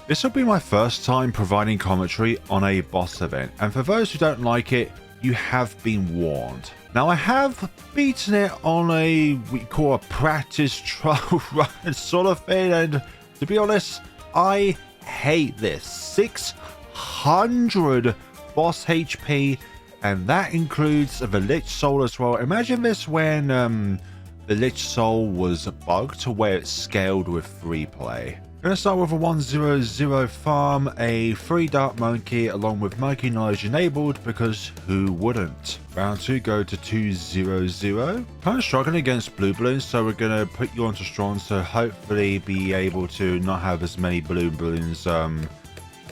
This will be my first time providing commentary on a boss event, and for those who don't like it, you have been warned. Now, I have beaten it on we call a practice trial run sort of thing, and to be honest, I hate this. 600 boss HP, and that includes the Lich Soul as well. Imagine this when the Lich Soul was bugged to where it scaled with free play. Gonna start with a 100 farm, a 3 Dark Monkey along with Monkey Knowledge enabled because who wouldn't? Round 2 go to 200. Kind of struggling against blue balloons, so we're gonna put you onto strong to hopefully be able to not have as many blue balloons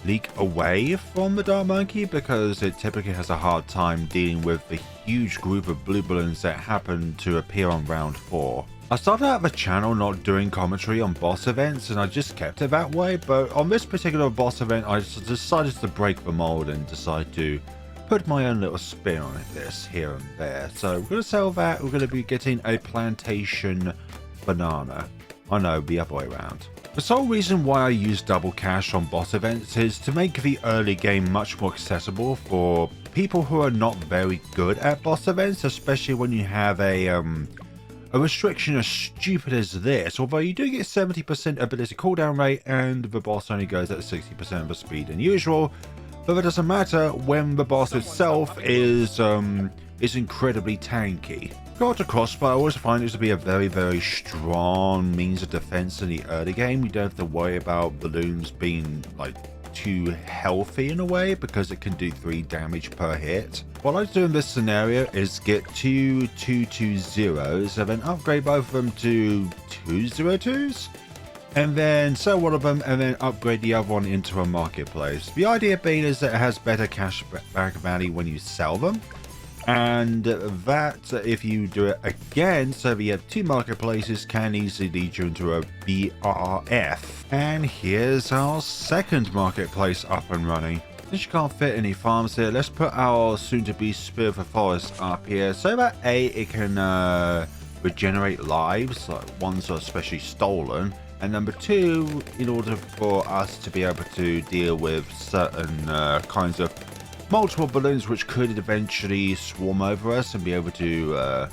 leak away from the Dark Monkey, because it typically has a hard time dealing with the huge group of blue balloons that happen to appear on round 4. I started out the channel not doing commentary on boss events, and I just kept it that way, but on this particular boss event I just decided to break the mold and decide to put my own little spin on this here and there. So we're going to sell that. We're going to be getting a plantation banana. Oh no, the other way around. The sole reason why I use double cash on boss events is to make the early game much more accessible for people who are not very good at boss events, especially when you have a restriction as stupid as this. Although you do get 70% ability cooldown rate and the boss only goes at 60% of the speed than usual, but that doesn't matter when the boss itself is incredibly tanky. Got a crossbow. I always find it to be a very, very strong means of defense in the early game. You don't have to worry about balloons being like too healthy in a way, because it can do 3 damage per hit. What I do in this scenario is get 2 220s and then upgrade both of them to 202s, and then sell one of them and then upgrade the other one into a marketplace. The idea being is that it has better cash back value when you sell them, and that if you do it again, so we have 2 marketplaces, can easily lead you into a BRF. And here's our second marketplace up and running. Since you can't fit any farms here, let's put our soon-to-be Spirit of the Forest up here, so that A, it can regenerate lives, like ones that are especially stolen, and number 2, in order for us to be able to deal with certain kinds of multiple balloons which could eventually swarm over us and be able to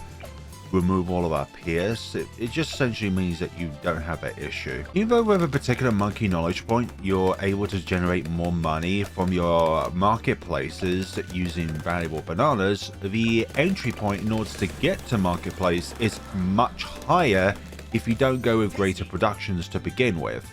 remove all of our pierce. It just essentially means that you don't have that issue. Even though with a particular monkey knowledge point you're able to generate more money from your marketplaces using valuable bananas, the entry point in order to get to marketplace is much higher if you don't go with greater productions to begin with.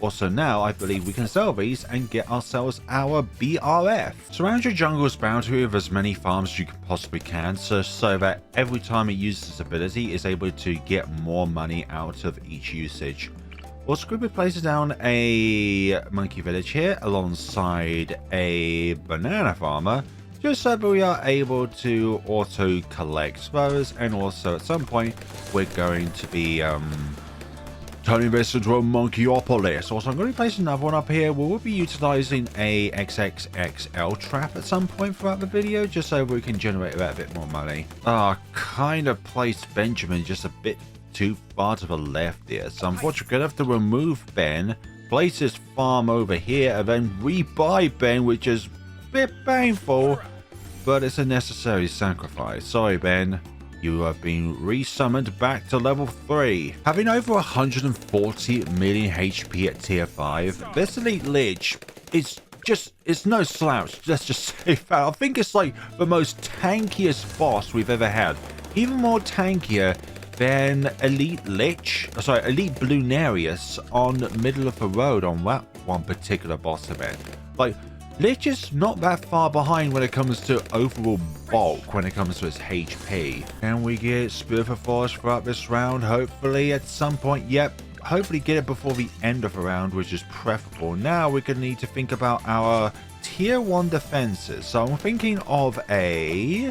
Also now, I believe we can sell these and get ourselves our BRF. Surround your jungle's boundary with as many farms as you possibly can, so that every time it uses its ability, it's able to get more money out of each usage. Also, could we place down a monkey village here alongside a banana farmer, just so that we are able to auto collect those, and also at some point we're going to be turning this into a monkeyopolis. Also, I'm going to be placing another one up here. We'll be utilizing a XXXL trap at some point throughout the video, just so we can generate that bit more money. Kind of placed Benjamin just a bit too far to the left here, so unfortunately we're going to have to remove Ben, place his farm over here, and then rebuy Ben, which is a bit painful, but it's a necessary sacrifice. Sorry, Ben. You have been resummoned back to level 3. Having over 140 million HP at tier 5, this Elite Lych is it's no slouch. Let's just say that. I think it's like the most tankiest boss we've ever had. Even more tankier than Elite Lych, Elite Bloonarius on Middle of the Road on that one particular boss event. Like, Lich is not that far behind when it comes to overall bulk when it comes to its HP. Can we get Spirit of the Forest throughout this round? Hopefully at some point. Yep. Hopefully get it before the end of the round, which is preferable. Now we're going to need to think about our tier 1 defenses. So I'm thinking of a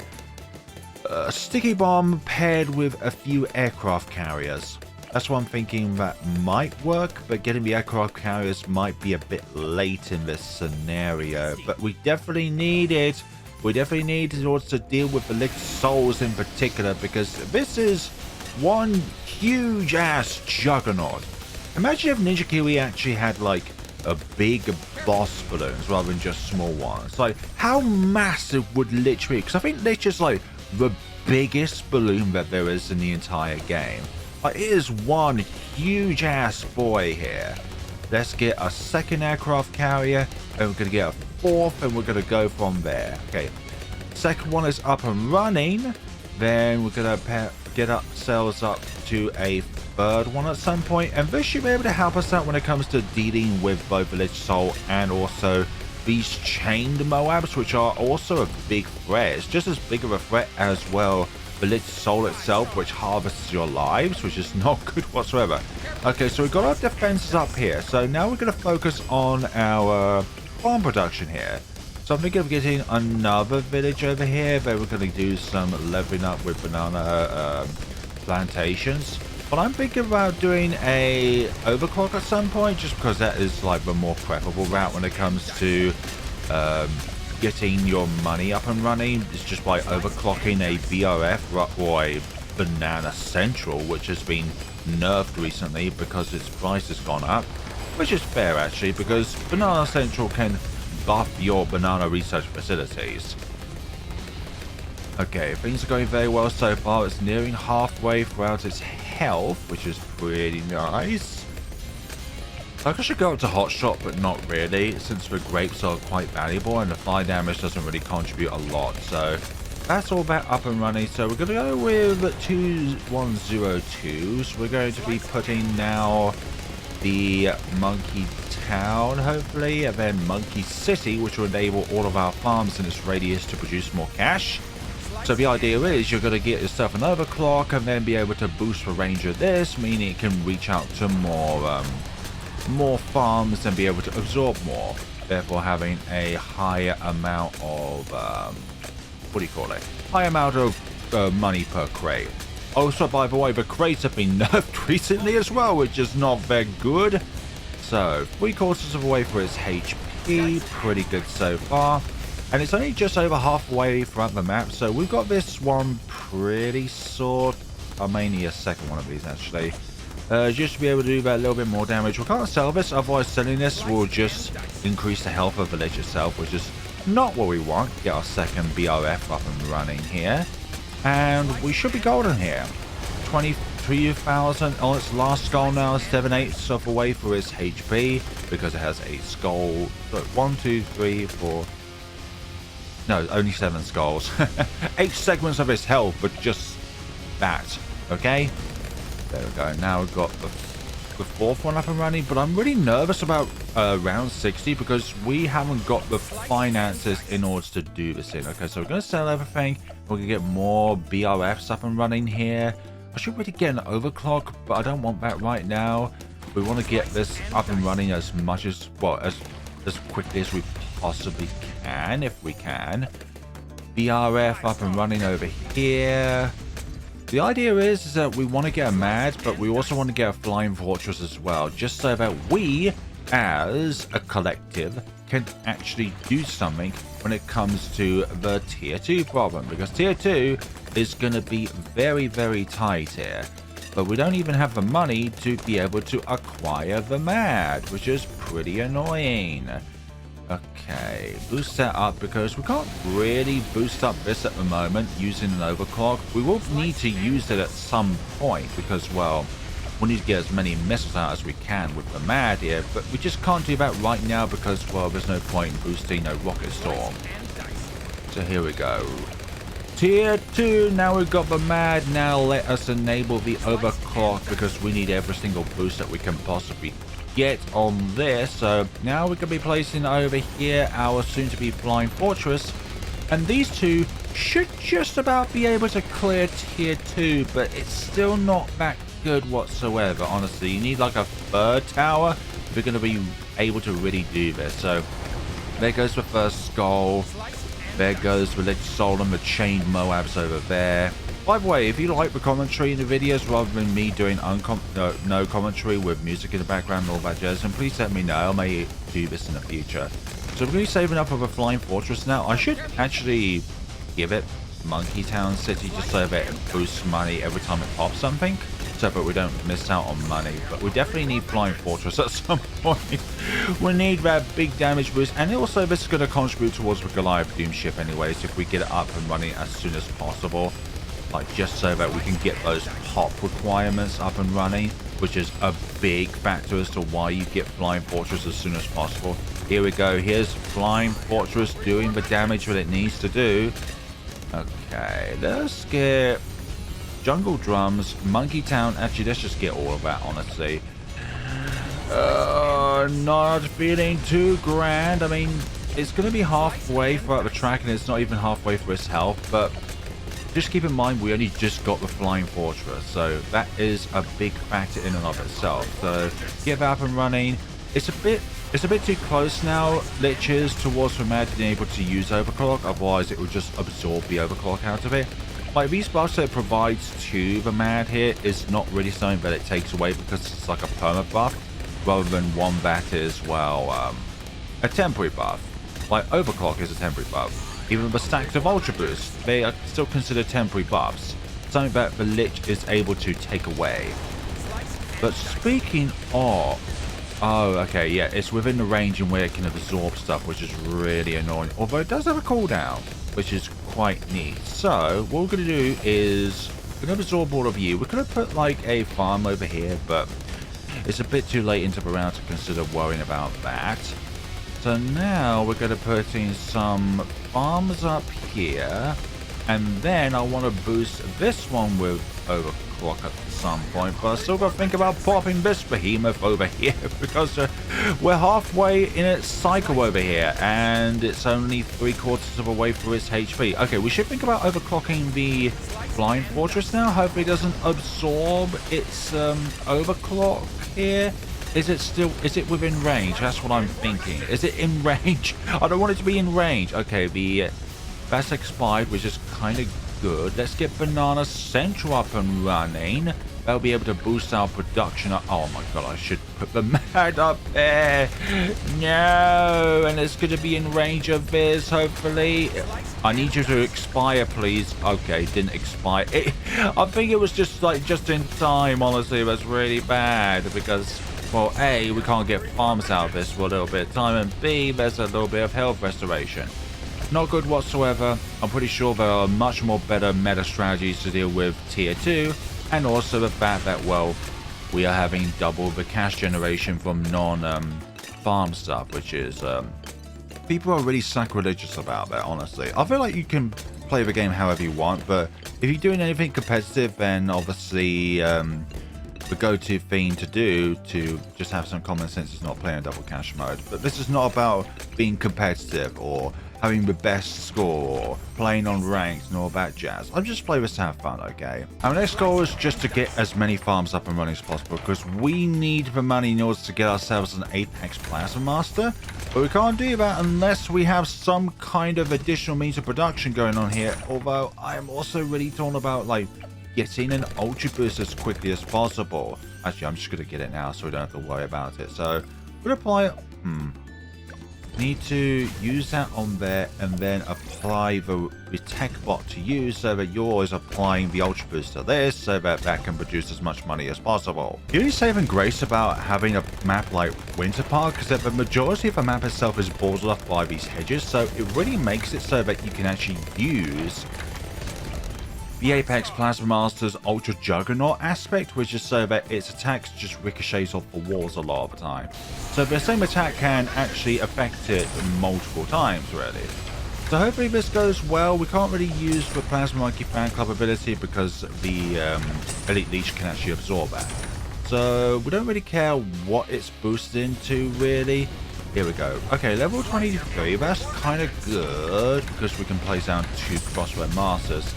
sticky bomb paired with a few aircraft carriers. That's what I'm thinking that might work, but getting the aircraft carriers might be a bit late in this scenario. But we definitely need it. We definitely need it in order to deal with the Lich Souls in particular, because this is one huge ass juggernaut. Imagine if Ninja Kiwi actually had like big boss balloons rather than just small ones. Like, how massive would Lich be? Because I think Lich is like the biggest balloon that there is in the entire game. Like, it is one huge ass boy here. Let's get a second aircraft carrier, and we're gonna get a fourth, and we're gonna go from there. Okay, second one is up and running. Then we're gonna get ourselves up to a third one at some point, and this should be able to help us out when it comes to dealing with both the Lich Soul and also these chained Moabs, which are also a big threat. It's just as big of a threat as well the Lich Soul itself, which harvests your lives, which is not good whatsoever. Okay, so we've got our defenses up here. So now we're going to focus on our farm production here. So I'm thinking of getting another village over here, but we're going to do some leveling up with banana plantations. But I'm thinking about doing a overclock at some point, just because that is like the more preferable route when it comes to getting your money up and running. It's just by overclocking a BRF or a Banana Central, which has been nerfed recently because its price has gone up, which is fair actually, because Banana Central can buff your banana research facilities. Okay, things are going very well so far. It's nearing halfway throughout its health, which is pretty nice. Like, I should go up to Hotshot, but not really, since the grapes are quite valuable and the fire damage doesn't really contribute a lot. So that's all about up and running. So we're going to go with 2102s. We're going to be putting now the Monkey Town, hopefully, and then Monkey City, which will enable all of our farms in its radius to produce more cash. So the idea is you're going to get yourself an overclock and then be able to boost the range of this, meaning it can reach out to more farms and be able to absorb more, therefore having a higher amount of high amount of money per crate. Also, by the way, the crates have been nerfed recently as well, which is not very good. So 3/4 of the way for its HP, pretty good so far, and it's only just over halfway throughout the map, so we've got this one pretty sort. I may need a second one of these actually. Just to be able to do that little bit more damage. We can't sell this, otherwise selling this will just increase the health of the Lich itself, which is not what we want. Get our second BRF up and running here, and we should be golden here. 23,000 on its last skull now, 7/8 of the way for its HP, because it has 8 skull. So 1, 2, 3, 4. No, only 7 skulls. 8 segments of its health, but just that. Okay. There we go. Now we've got the fourth one up and running, but I'm really nervous about round 60 because we haven't got the finances in order to do this in. Okay, so we're going to sell everything. We're going to get more BRFs up and running here. I should really get an overclock, but I don't want that right now. We want to get this up and running as much as, well, as quickly as we possibly can, if we can. BRF up and running over here. The idea is that we want to get a MAD, but we also want to get a Flying Fortress as well, just so that we, as a collective, can actually do something when it comes to the Tier 2 problem, because Tier 2 is going to be very, very tight here. But we don't even have the money to be able to acquire the MAD, which is pretty annoying. Okay, boost that up because we can't really boost up this at the moment using an overclock. We will need to use it at some point because, well, we need to get as many missiles out as we can with the MAD here, but we just can't do that right now because, well, there's no point in boosting a rocket storm. So here we go. Tier 2, now we've got the MAD. Now let us enable the overclock because we need every single boost that we can possibly get on this. So now we can be placing over here our soon-to-be Flying Fortress, and these two should just about be able to clear Tier 2, but it's still not that good whatsoever. Honestly, you need like a third tower if you're going to be able to really do this. So there goes the first skull. There goes the Lich Soul and the chained Moabs over there. By the way, if you like the commentary in the videos rather than me doing no commentary with music in the background and all that jazz, then please let me know. I may do this in the future. So we're going to be saving up of a Flying Fortress now. I should actually give it Monkey Town City just so that it boosts money every time it pops something. so that we don't miss out on money. But we definitely need Flying Fortress at some point. We need that big damage boost, and also this is going to contribute towards the Goliath Doom ship anyways if we get it up and running as soon as possible. Like, just so that we can get those pop requirements up and running, which is a big factor as to why you get Flying Fortress as soon as possible. Here we go. Here's Flying Fortress doing the damage that it needs to do. Okay, let's get Jungle Drums, Monkey Town. Actually, let's just get all of that, honestly. Not feeling too grand. I mean, it's going to be halfway throughout the track, and it's not even halfway for its health, but just keep in mind we only just got the Flying Fortress, so that is a big factor in and of itself. So get that up and running. It's a bit too close now, Liches, towards the Mad being able to use overclock, otherwise it will just absorb the overclock out of it. Like, these buffs that it provides to the Mad here is not really something that it takes away, because it's like a perma buff rather than one that is, well, a temporary buff. Like, overclock is a temporary buff. Even the stacks of Ultra Boost, they are still considered temporary buffs, something that the Lich is able to take away. But speaking of... Oh, okay, yeah, it's within the range in where it can absorb stuff, which is really annoying. Although it does have a cooldown, which is quite neat. So, what we're going to do is... we're going to absorb all of you. We're going to put, like, a farm over here, but it's a bit too late into the round to consider worrying about that. So now we're going to put in some farms up here, and then I want to boost this one with overclock at some point, but I still got to think about popping this behemoth over here, because we're halfway in its cycle over here, and it's only 3/4 of a way through its HP. Okay, we should think about overclocking the Flying Fortress now. Hopefully it doesn't absorb its overclock here. Is it within range? That's what I'm thinking. Is it in range? I don't want it to be in range. Okay, that's expired, which is kind of good. Let's get Banana Central up and running. They'll be able to boost our production up. Oh my god, I should put the Mad up there. No, and it's going to be in range of this, hopefully. I need you to expire, please. Okay, didn't expire. I think it was just in time, honestly. That's really bad, because... well, A, we can't get farms out of this for a little bit of time, and B, there's a little bit of health restoration. Not good whatsoever. I'm pretty sure there are much more better meta strategies to deal with tier 2, and also the fact that, well, we are having double the cash generation from non-farm stuff, which is, people are really sacrilegious about that, honestly. I feel like you can play the game however you want, but if you're doing anything competitive, then obviously, the go-to thing to do to just have some common sense is not playing double cash mode. But this is not about being competitive or having the best score or playing on ranks and all that jazz. I'm just playing this to have fun, okay? Our next goal is just to get as many farms up and running as possible, because we need the money in order to get ourselves an Apex Plasma Master. But we can't do that unless we have some kind of additional means of production going on here. Although I am also really torn about, like, getting an Ultra Boost as quickly as possible. Actually, I'm just going to get it now so we don't have to worry about it. So, we're going to apply it. Need to use that on there and then apply the tech bot to use, so that you're always applying the Ultra Boost to this, so that that can produce as much money as possible. The only saving grace about having a map like Winter Park is that the majority of the map itself is bordered off by these hedges, so it really makes it so that you can actually use the Apex Plasma Master's Ultra Juggernaut aspect, which is so that its attacks just ricochets off the walls a lot of the time. So the same attack can actually affect it multiple times, really. So hopefully this goes well. We can't really use the Plasma Monkey Fan Club ability because the Elite Lych can actually absorb that. So we don't really care what it's boosted into, really. Here we go. Okay, level 23. That's kind of good because we can place down 2 Crossbow Masters.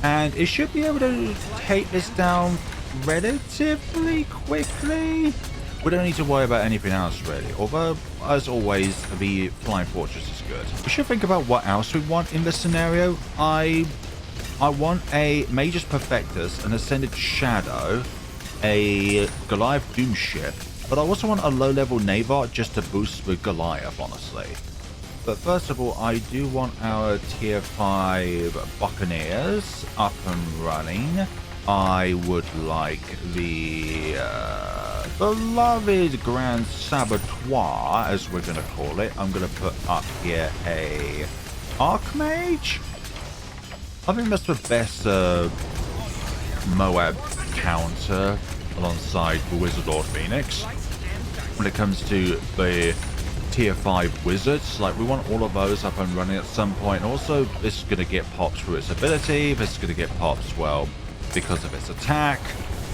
And it should be able to take this down relatively quickly. We don't need to worry about anything else, really. Although, as always, the Flying Fortress is good. We should think about what else we want in this scenario. I want a Magus Perfectus, an Ascended Shadow, a Goliath Doom ship, but I also want a low-level Navar just to boost with Goliath, honestly. But first of all, I do want our tier 5 Buccaneers up and running. I would like the beloved Grand Saboteur, as we're going to call it. I'm going to put up here a Archmage. I think that's the best Moab counter alongside the Wizard Lord Phoenix. When it comes to the tier 5 wizards, like we want all of those up and running at some point. Also, this is going to get pops through its ability. This is going to get pops, well, because of its attack.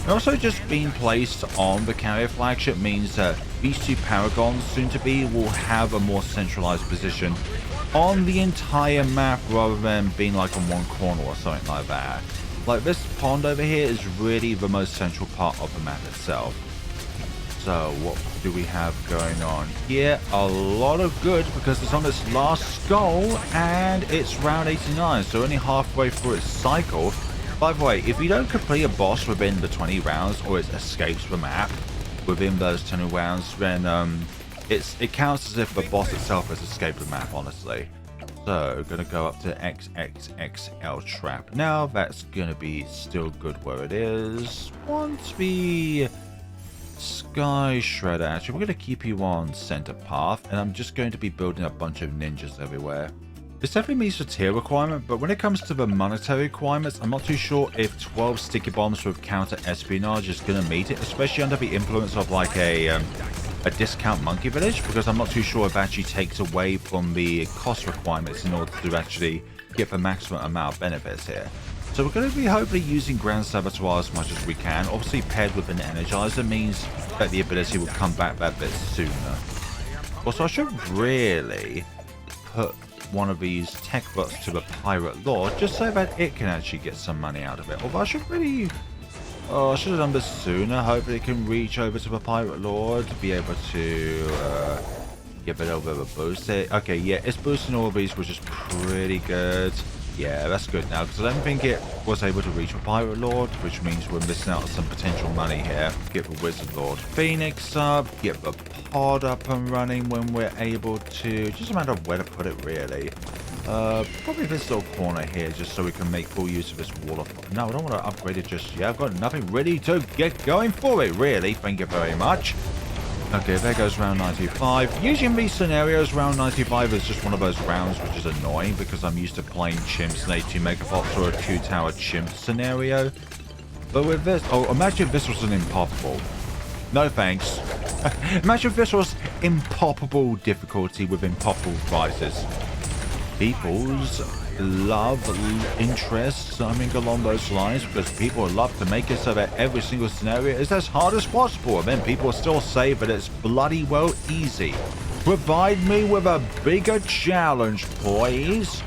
And also just being placed on the carrier flagship means that these two Paragons soon to be will have a more centralized position on the entire map rather than being like on one corner or something like that. Like this pond over here is really the most central part of the map itself. So what do we have going on here? A lot of good, because it's on its last skull and it's round 89, so only halfway through its cycle. By the way, if you don't complete a boss within the 20 rounds or it escapes the map within those 20 rounds, then it counts as if the boss itself has escaped the map, honestly. So, gonna go up to XXXL trap. Now that's gonna be still good where it is. Once the Sky Shredder, actually, we're gonna keep you on center path, and I'm just going to be building a bunch of ninjas everywhere. This definitely meets the tier requirement, but when it comes to the monetary requirements, I'm not too sure if 12 sticky bombs with counter espionage is gonna meet it, especially under the influence of like a discount monkey village, because I'm not too sure if it actually takes away from the cost requirements in order to actually get the maximum amount of benefits here. So we're going to be hopefully using Grand Saboteur as much as we can. Obviously paired with an Energizer means that the ability will come back that bit sooner. Also, I should really put one of these tech bots to the Pirate Lord just so that it can actually get some money out of it. Although I should really... Oh, I should have done this sooner. Hopefully it can reach over to the Pirate Lord to be able to give it a little bit of a boost. Okay, yeah, it's boosting all of these, which is pretty good. Yeah, that's good now, because I don't think it was able to reach the Pirate Lord, which means we're missing out on some potential money here. Get the Wizard Lord Phoenix up, get the pod up and running when we're able to. Just a matter of where to put it, really. Probably this little corner here, just so we can make full use of this wall of... No, I don't want to upgrade it just yet. I've got nothing ready to get going for it, really. Thank you very much. Okay, there goes round 95. Usually in these scenarios, round 95 is just one of those rounds which is annoying, because I'm used to playing chimps in a 2 megabots or a 2-tower chimp scenario. But with this... Oh, imagine if this was an impossible. No thanks. Imagine if this was impossible difficulty with impossible prizes. People's interests, something along those lines, because people love to make it so that every single scenario is as hard as possible, and then people still say that it's bloody well easy. Provide me with a bigger challenge, please.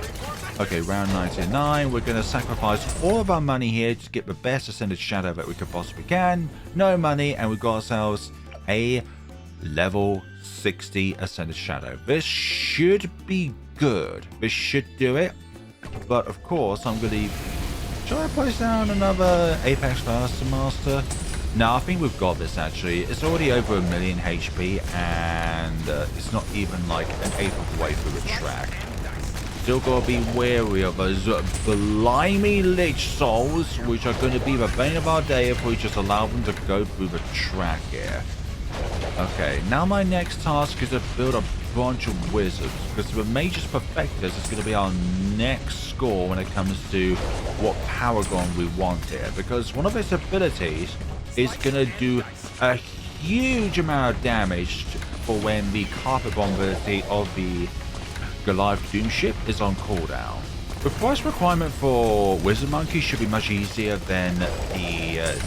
Okay, round 99, we're going to sacrifice all of our money here to get the best Ascended Shadow that we could possibly can. No money, and we've got ourselves a level 60 Ascended Shadow. This should be good. This should do it. But of course, I'm going to... Shall I place down another Apex Master? No, I think we've got this actually. It's already over 1 million HP, and it's not even like an eighth of the way through the track. Still got to be wary of those blimey Lich Souls, which are going to be the bane of our day if we just allow them to go through the track here. Okay, now my next task is to build a bunch of wizards, because the Mage's Perfectors is going to be our next score when it comes to what Paragon we want here, because one of its abilities is going to do a huge amount of damage for when the Carpet Bomb ability of the Goliath Doom ship is on cooldown. The price requirement for Wizard Monkey should be much easier than the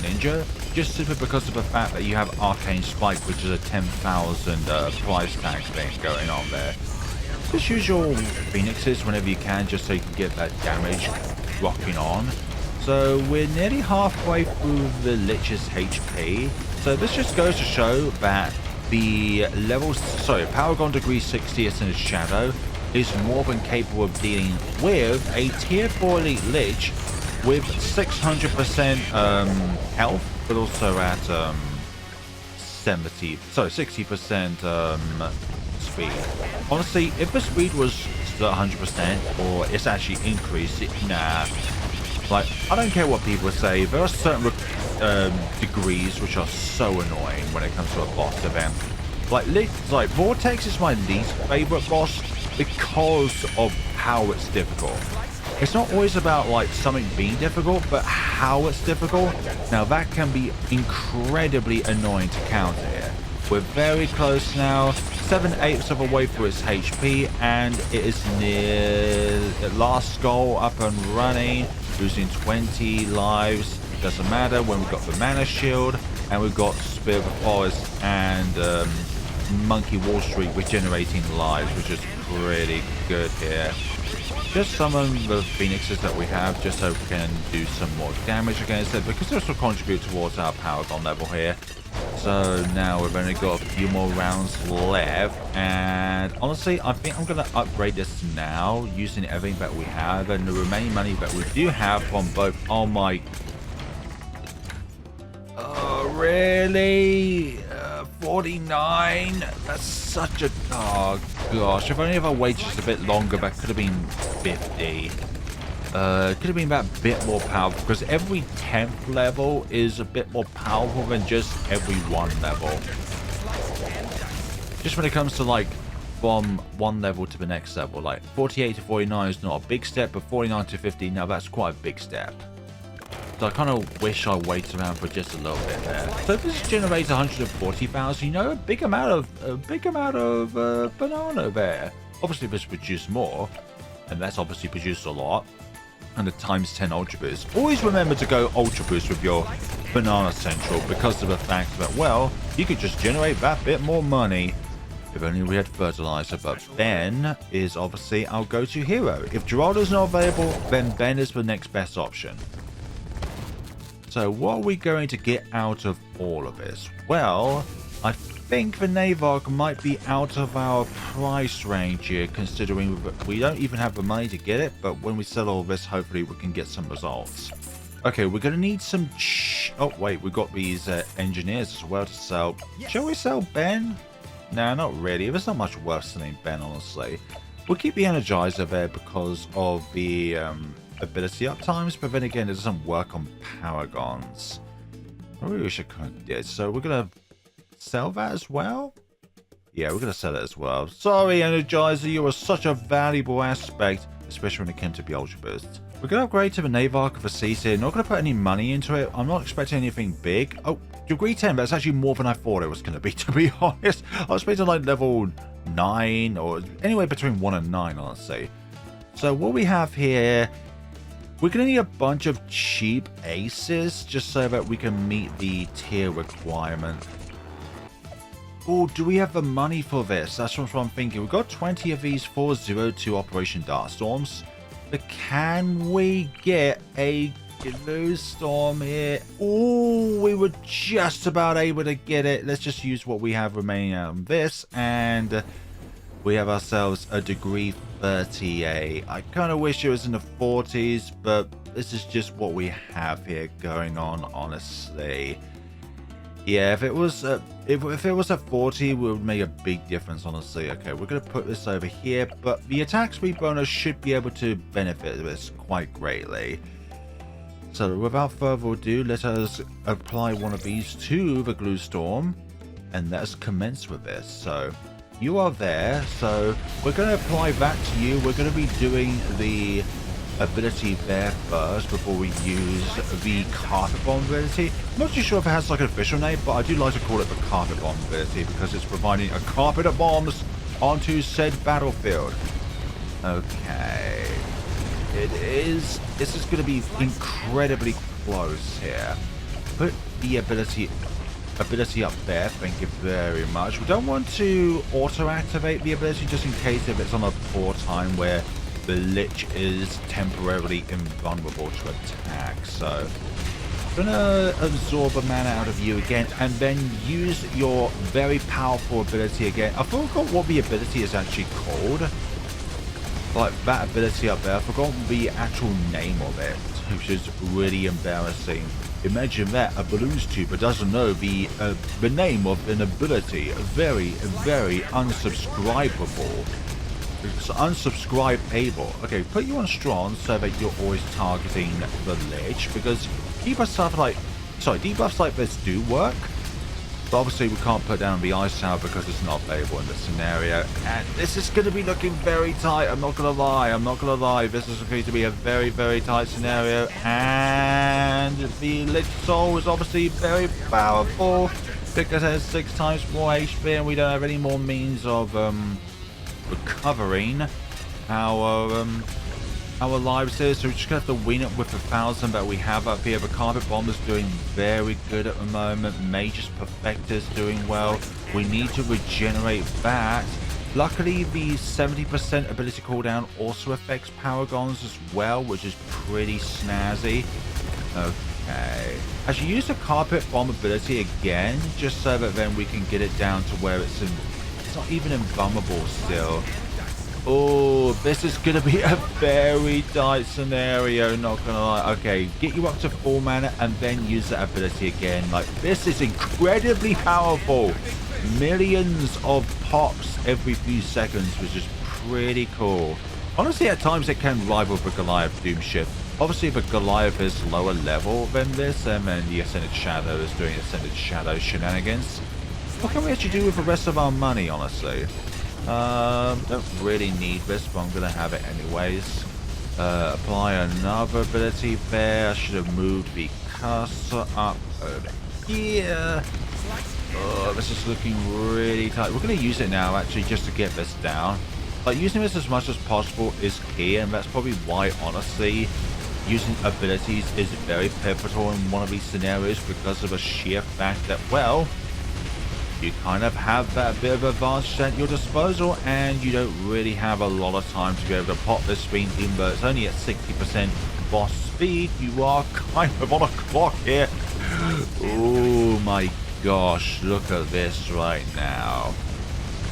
Ninja, just simply because of the fact that you have Arcane Spike, which is a 10,000 price tag thing going on there. Just use your Phoenixes whenever you can, just so you can get that damage rocking on. So we're nearly halfway through the Lich's HP. So this just goes to show that the Paragon Degree 60 Ascended Shadow is more than capable of dealing with a tier 4 Elite Lych with 600% health, but also at 60% speed. Honestly, if the speed was still 100% or it's actually increased, nah, Like, I don't care what people say. There are certain degrees which are so annoying when it comes to a boss event. Like Vortex is my least favorite boss because of how it's difficult. It's not always about like something being difficult, but how it's difficult. Now that can be incredibly annoying to counter here. We're very close now, 7/8 of a way through its HP, and it is near the last skull up and running, losing 20 lives. Doesn't matter when we've got the mana shield, and we've got Spirit of the Forest and Monkey Wall Street regenerating lives, which is pretty good here. Just summon the phoenixes that we have just so we can do some more damage against it, because this will contribute towards our Paragon level here. So now we've only got a few more rounds left, and honestly I think I'm going to upgrade this now using everything that we have and the remaining money that we do have from both. Oh my, really? 49? That's such a... Oh gosh, if only if I waited just a bit longer, that could have been 50. Could have been that bit more powerful, because every 10th level is a bit more powerful than just every 1 level. Just when it comes to like from 1 level to the next level, like 48 to 49 is not a big step, but 49 to 50, now that's quite a big step. So I kind of wish I waited around for just a little bit there. So if this generates 140,000, you know, a big amount of banana there. Obviously this produced more, and that's obviously produced a lot. And the times 10 ultra boost. Always remember to go ultra boost with your banana central, because of the fact that, well, you could just generate that bit more money. If only we had fertilizer. But Ben is obviously our go-to hero. If Geraldo's not available, then Ben is the next best option. So what are we going to get out of all of this? Well, I think the Navark might be out of our price range here, considering we don't even have the money to get it, but when we sell all this, hopefully we can get some results. Okay, we're going to need some... Oh, wait, we've got these engineers as well to sell. Shall we sell Ben? Nah, not really. There's not much worth selling Ben, honestly. We'll keep the Energizer there because of the... ability up times, but then again it doesn't work on Paragons. I really wish I could have did. So we're gonna sell that as well. Yeah, we're gonna sell it as well. Sorry, Energizer, you are such a valuable aspect, especially when it came to the Ultra Boost. We're gonna upgrade to the Navark of a Cease here. Not gonna put any money into it. I'm not expecting anything big. Oh, degree 10, that's actually more than I thought it was gonna be, to be honest. I was expecting like level 9 or anywhere between 1 and 9, honestly. So what we have here, we're going to need a bunch of cheap aces just so that we can meet the tier requirement. Oh, do we have the money for this? That's what I'm thinking. We've got 20 of these 402 Operation Darkstorms. But can we get a Glue Storm here? Oh, we were just about able to get it. Let's just use what we have remaining out of this. And we have ourselves a degree 38. I kind of wish it was in the 40s, but this is just what we have here going on, honestly. Yeah, if it was if it was at 40, it would make a big difference, honestly. Okay, we're going to put this over here, but the attack speed bonus should be able to benefit this quite greatly. So without further ado, let us apply one of these to the Glue Storm, and let's commence with this. So you are there, so we're going to apply that to you. We're going to be doing the ability there first before we use the Carpet Bomb ability. I'm not too sure if it has like an official name, but I do like to call it the Carpet Bomb ability because it's providing a carpet of bombs onto said battlefield. Okay. This is going to be incredibly close here. Put the ability up there, thank you very much. We don't want to auto-activate the ability just in case if it's on a poor time where the Lich is temporarily invulnerable to attack. So I'm gonna absorb a mana out of you again and then use your very powerful ability again. I forgot what the ability is actually called. Like that ability up there, I forgot the actual name of it, which is really embarrassing. Imagine that, a balloons tuber doesn't know the name of an ability. Very, very unsubscribable. It's unsubscribe able. Okay, put you on strong so that you're always targeting the Lich, because debuffs like this do work. But obviously we can't put down the ice tower because it's not available in this scenario. And this is going to be looking very tight. I'm not going to lie. This is going to be a very, very tight scenario. And the Lich Soul is obviously very powerful because it has 6 times more HP and we don't have any more means of recovering our lives here, so we're just gonna have to win it with the 1,000 that we have up here. The Carpet Bomber's doing very good at the moment. Mage's Perfector's doing well. We need to regenerate that. Luckily, the 70% ability cooldown also affects Paragons as well, which is pretty snazzy. Okay. I should use the Carpet Bomb ability again, just so that then we can get it down to where it's not even invulnerable still. Oh, this is going to be a very tight scenario, not going to lie. Okay, get you up to full mana and then use that ability again. Like, this is incredibly powerful. Millions of pops every few seconds, which is pretty cool. Honestly, at times it can rival the Goliath Doom Shift. Obviously, the Goliath is lower level than this, and then the Ascended Shadow is doing Ascended Shadow shenanigans. What can we actually do with the rest of our money, honestly? Don't really need this, but I'm gonna have it anyways. Apply another ability there. I should have moved the cursor up over here. Oh, this is looking really tight. We're gonna use it now, actually, just to get this down. Like, using this as much as possible is key, and that's probably why, honestly, using abilities is very pivotal in one of these scenarios, because of a sheer fact that, well, you kind of have that bit of advantage at your disposal, and you don't really have a lot of time to be able to pop this speed, even though it's only at 60% boss speed. You are kind of on a clock here. Oh my gosh, look at this right now.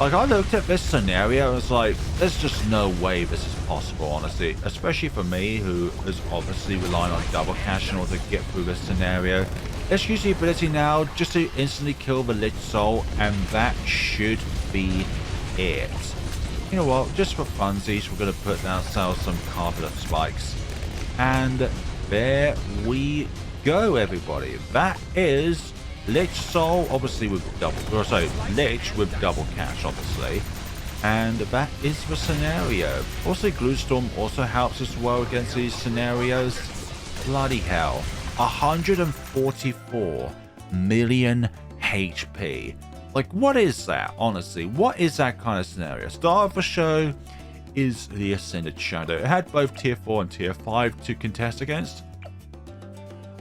Like, I looked at this scenario and was like, there's just no way this is possible, honestly. Especially for me, who is obviously relying on double cash in order to get through this scenario. Let's use the ability now just to instantly kill the Lich Soul, and that should be it. You know what? Just for funsies, we're going to put ourselves some Carpet of Spikes. And there we go, everybody. That is Lich Soul, obviously with Lich with double cash, obviously. And that is the scenario. Also, Gluestorm also helps as well against these scenarios. Bloody hell. 144 million HP. Like, what is that, honestly? What is that kind of scenario? Star of the show is the Ascended Shadow. It had both tier 4 and tier 5 to contest against.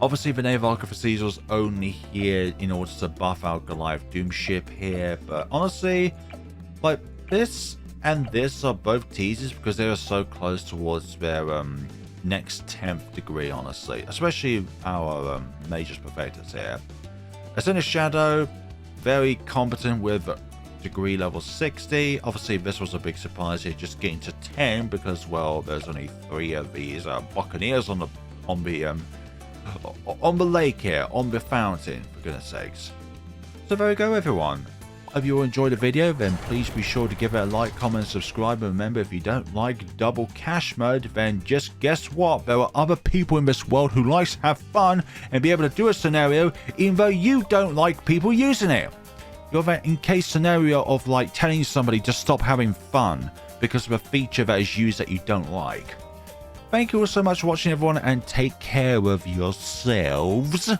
Obviously, the Knave Archfiend was only here in order to buff out Goliath Doom Ship here, but honestly, like, this and this are both teasers because they are so close towards their next 10th degree, honestly, especially our Mage's Perfectors here. Ascended Shadow, very competent with degree level 60. Obviously, this was a big surprise here, just getting to 10 because, well, there's only 3 of these Buccaneers on the lake here, on the fountain, for goodness sakes. So there we go, everyone. If you enjoyed the video, then please be sure to give it a like, comment, and subscribe. And remember, if you don't like double cash mode, then just guess what? There are other people in this world who likes to have fun and be able to do a scenario even though you don't like people using it. You're that in case scenario of like telling somebody to stop having fun because of a feature that is used that you don't like. Thank you all so much for watching, everyone, and take care of yourselves.